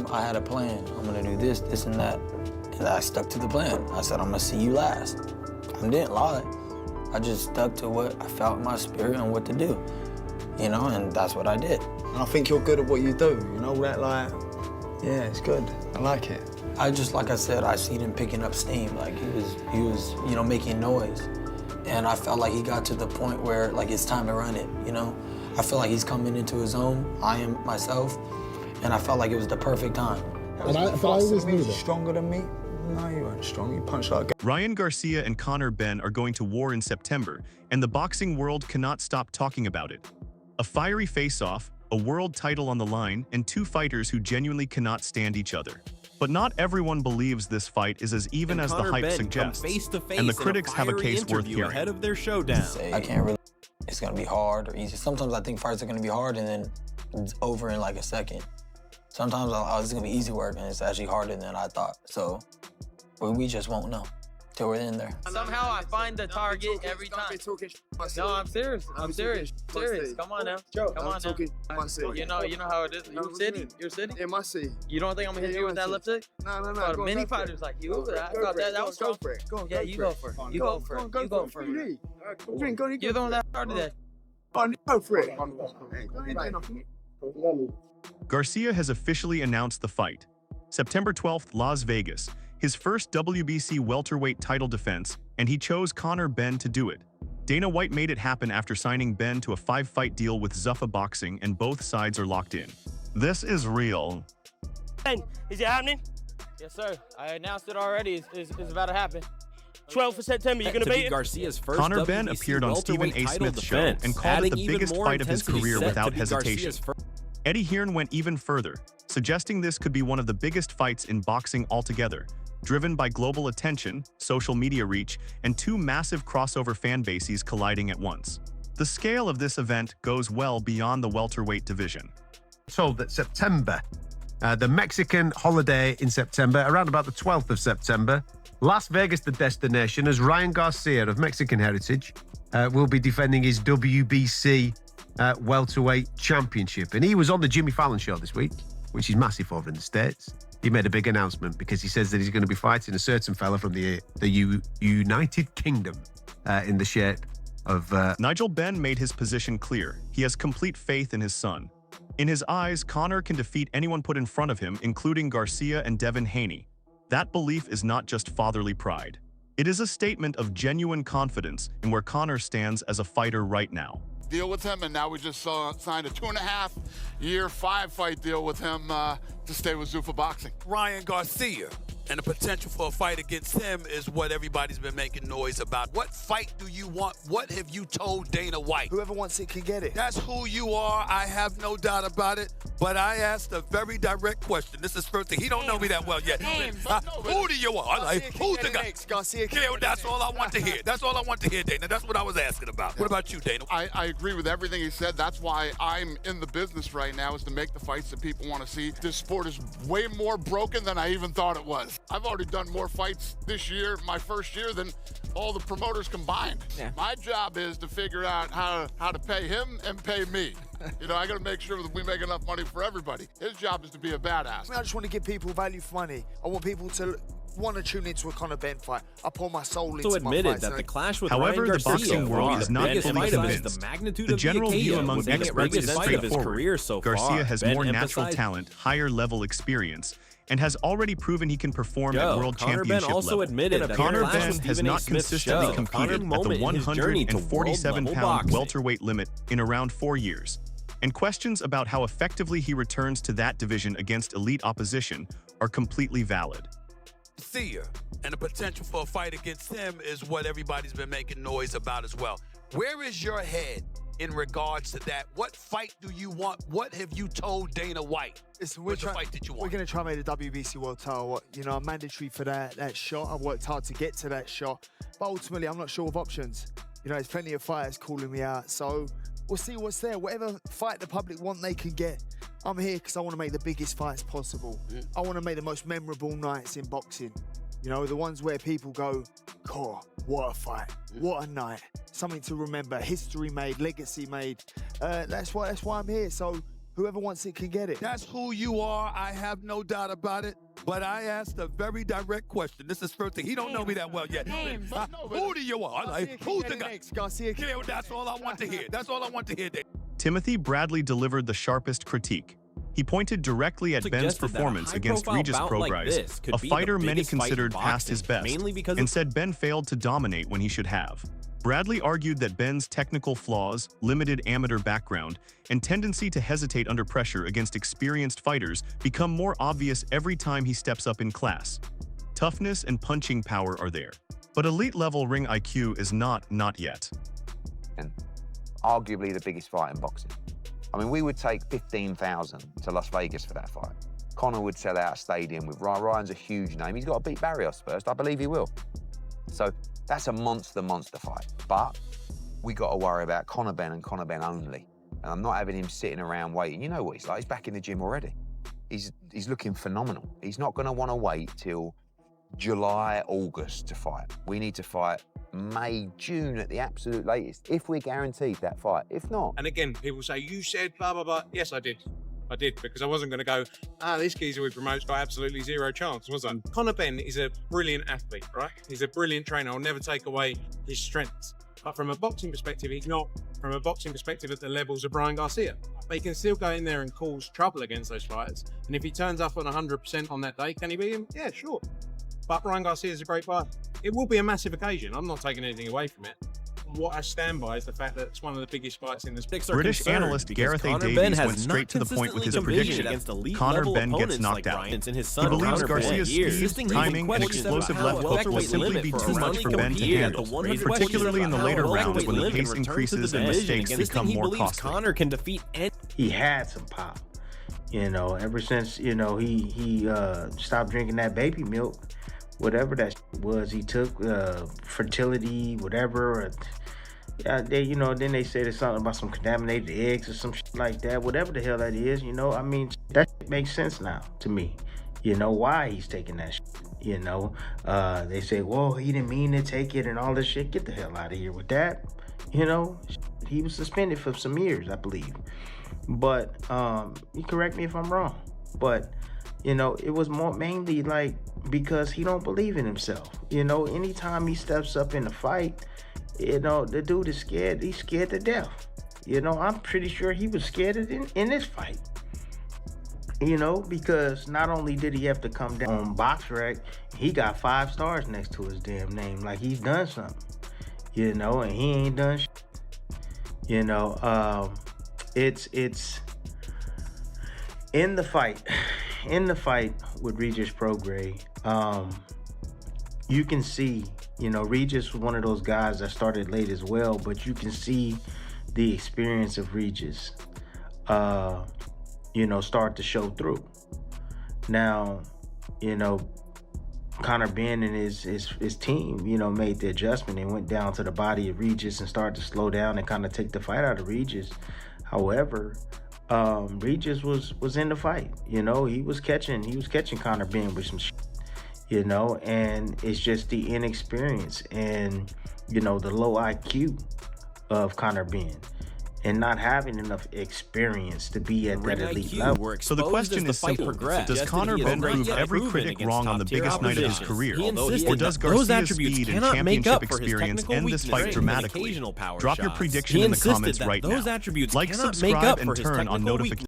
him I had a plan. I'm gonna do this, this, and that. And I stuck to the plan. I said, I'm gonna see you last. I didn't lie. I just stuck to what I felt in my spirit and what to do, you know, and that's what I did. And I think you're good at what you do, you know, that, like, yeah, it's good. I like it. I just, like I said, I seen him picking up steam. Like, he was, you know, making noise. And I felt like he got to the point where, like, it's time to run it, you know? I feel like he's coming into his own. I am myself. And I felt like it was the perfect time. But I always knew that. Stronger than me? No, you weren't strong. You punched like a... Ryan Garcia and Conor Benn are going to war in September, and the boxing world cannot stop talking about it. A fiery face-off, a world title on the line, and two fighters who genuinely cannot stand each other. But not everyone believes this fight is as even as the hype suggests, and the critics have a case worth hearing. Ahead of their showdown. I can't really, it's gonna be hard or easy. Sometimes I think fights are gonna be hard and then it's over in like a second. Sometimes it's gonna be easy work and it's actually harder than I thought. So we just won't know till we're in there. Somehow I find the target every time. No, I'm serious. I'm serious. Serious. Come on now. Come on now. You know how it is. You're sitting. In my city. You don't think I'm gonna hit you with that lipstick? No. But many fighters like you. I thought that was go for it. Go on, yeah, you go for it. You go for it. You go for it. You're the one that started that. Go for it. Garcia has officially announced the fight. September 12th, Las Vegas, his first WBC welterweight title defense, and he chose Conor Benn to do it. Dana White made it happen after signing Benn to a 5-fight deal with Zuffa Boxing, and both sides are locked in. This is real. Ben, is it happening? Yes, sir. I announced it already. It's about to happen. 12th of September, you're going to beat him? Garcia's first Conor Benn WBC appeared on Stephen A. Smith's show and called it the biggest fight of his career without hesitation. Eddie Hearn went even further, suggesting this could be one of the biggest fights in boxing altogether, driven by global attention, social media reach, and two massive crossover fan bases colliding at once. The scale of this event goes well beyond the welterweight division. Told that September, the Mexican holiday in September, around about the 12th of September, Las Vegas, the destination, as Ryan Garcia of Mexican heritage will be defending his WBC welterweight championship. And he was on the Jimmy Fallon show this week, which is massive over in the States. He made a big announcement because he says that he's going to be fighting a certain fella from the United Kingdom in the shape of... Nigel Benn made his position clear. He has complete faith in his son. In his eyes, Conor can defeat anyone put in front of him, including Garcia and Devin Haney. That belief is not just fatherly pride. It is a statement of genuine confidence in where Conor stands as a fighter right now. Deal with him, and now we just signed a 2.5-year, 5-fight deal with him to stay with Zuffa Boxing. Ryan Garcia, and the potential for a fight against him is what everybody's been making noise about. What fight do you want? What have you told Dana White? Whoever wants it can get it. That's who you are. I have no doubt about it. But I asked a very direct question. This is first thing. He don't know me that well yet. Who do you want? Like, who's the guy? Garcia. Yeah, that's all I want to hear. That's all I want to hear, Dana. That's what I was asking about. What about you, Dana? I agree with everything he said. That's why I'm in the business right now, is to make the fights that people want to see. This sport is way more broken than I even thought it was. I've already done more fights this year, my first year, than all the promoters combined. Yeah. My job is to figure out how to pay him and pay me. You know, I got to make sure that we make enough money for everybody. His job is to be a badass. I just want to give people value for money. I want people to want to tune into a Conor Benn fight. I pour my soul into my fights. Also admitted that the clash with However, Ryan the boxing world is not fully convinced. The general view among experts is straightforward. Garcia has more natural talent, higher level experience, and has already proven he can perform at world championship level. Conor Benn has not consistently competed at the 147-pound welterweight limit in around 4 years. And questions about how effectively he returns to that division against elite opposition are completely valid. Garcia, and the potential for a fight against him is what everybody's been making noise about as well. Where is your head in regards to that? What fight do you want? What have you told Dana White? Listen, what fight did you want? We're going to try and make the WBC World title. You know, I'm mandatory for that shot. I've worked hard to get to that shot. But ultimately, I'm not sure of options. You know, there's plenty of fighters calling me out. So we'll see what's there. Whatever fight the public want, they can get. I'm here because I want to make the biggest fights possible. I want to make the most memorable nights in boxing. You know, the ones where people go, "Core, what a fight, what a night." Something to remember, history made, legacy made. That's why I'm here. So Whoever wants it can get it. That's who you are. I have no doubt about it. But I asked a very direct question. This is first thing. He don't know me that well yet. Who do you want? Like, who's the guy? Garcia. Yeah, that's all I want to hear. That's all I want to hear. Timothy Bradley delivered the sharpest critique. He pointed directly at Benn's performance against Regis Prograis, a fighter many considered past his best, and said Ben failed to dominate when he should have. Bradley argued that Ben's technical flaws, limited amateur background, and tendency to hesitate under pressure against experienced fighters become more obvious every time he steps up in class. Toughness and punching power are there, but elite-level ring IQ is not yet. And arguably the biggest fight in boxing. I mean, we would take 15,000 to Las Vegas for that fight. Conor would sell out a stadium with Ryan. Ryan's a huge name. He's got to beat Barrios first. I believe he will. So that's a monster fight. But we got to worry about Conor Benn and Conor Benn only. And I'm not having him sitting around waiting. You know what he's like. He's back in the gym already. He's looking phenomenal. He's not going to want to wait till July, August to fight. We need to fight May, June at the absolute latest, if we're guaranteed that fight. If not... And again, people say, you said blah, blah, blah. Yes, I did. I did, because I wasn't going to go, this geezer we promote's got absolutely zero chance, was I? Conor Benn is a brilliant athlete, right? He's a brilliant trainer. I'll never take away his strengths. But from a boxing perspective, he's not, from a boxing perspective, at the levels of Brian Garcia. But he can still go in there and cause trouble against those fighters. And if he turns up on 100% on that day, can he beat him? Yeah, sure. But Brian Garcia is a great fighter. It will be a massive occasion. I'm not taking anything away from it. What I stand by is the fact that it's one of the biggest fights in the sport. British analyst Gareth A. Davies went straight to the point with his prediction. Conor Benn gets knocked out. He believes Garcia's speed, timing, and explosive left hook will simply be too much for Benn to handle, particularly in the later rounds when the pace increases and mistakes become more costly. Conor can defeat any... He had some pop, you know, ever since, you know, he stopped drinking that baby milk. Whatever that was, he took fertility, whatever. They, you know, then they said it's something about some contaminated eggs or some shit like that. Whatever the hell that is, you know. I mean, that makes sense now to me. You know why he's taking that shit. You know, they say, well, he didn't mean to take it and all this shit. Get the hell out of here with that. You know, he was suspended for some years, I believe. But you correct me if I'm wrong. But you know, it was more mainly like because he don't believe in himself. You know, anytime he steps up in a fight, you know, the dude is scared. He's scared to death. You know, I'm pretty sure he was scared in this fight. You know, because not only did he have to come down on BOXREC, he got 5 stars next to his damn name. Like he's done something. You know, and he ain't done shit. You know, it's in the fight. In the fight with Regis Prograis, you can see, you know, Regis was one of those guys that started late as well, but you can see the experience of Regis, you know, start to show through. Now, you know, Conor Benn and his team, you know, made the adjustment and went down to the body of Regis and started to slow down and kind of take the fight out of Regis. However, Regis was in the fight, you know, he was catching Conor Benn with some shit, you know, and it's just the inexperience and, you know, the low IQ of Conor Benn and not having enough experience to be at that elite level. So the question is simple. Does Conor Benn prove every critic wrong on the biggest night of his career? Or does Garcia's speed and championship experience end this fight dramatically? Drop your prediction in the comments right now. Like, subscribe, and turn on notifications.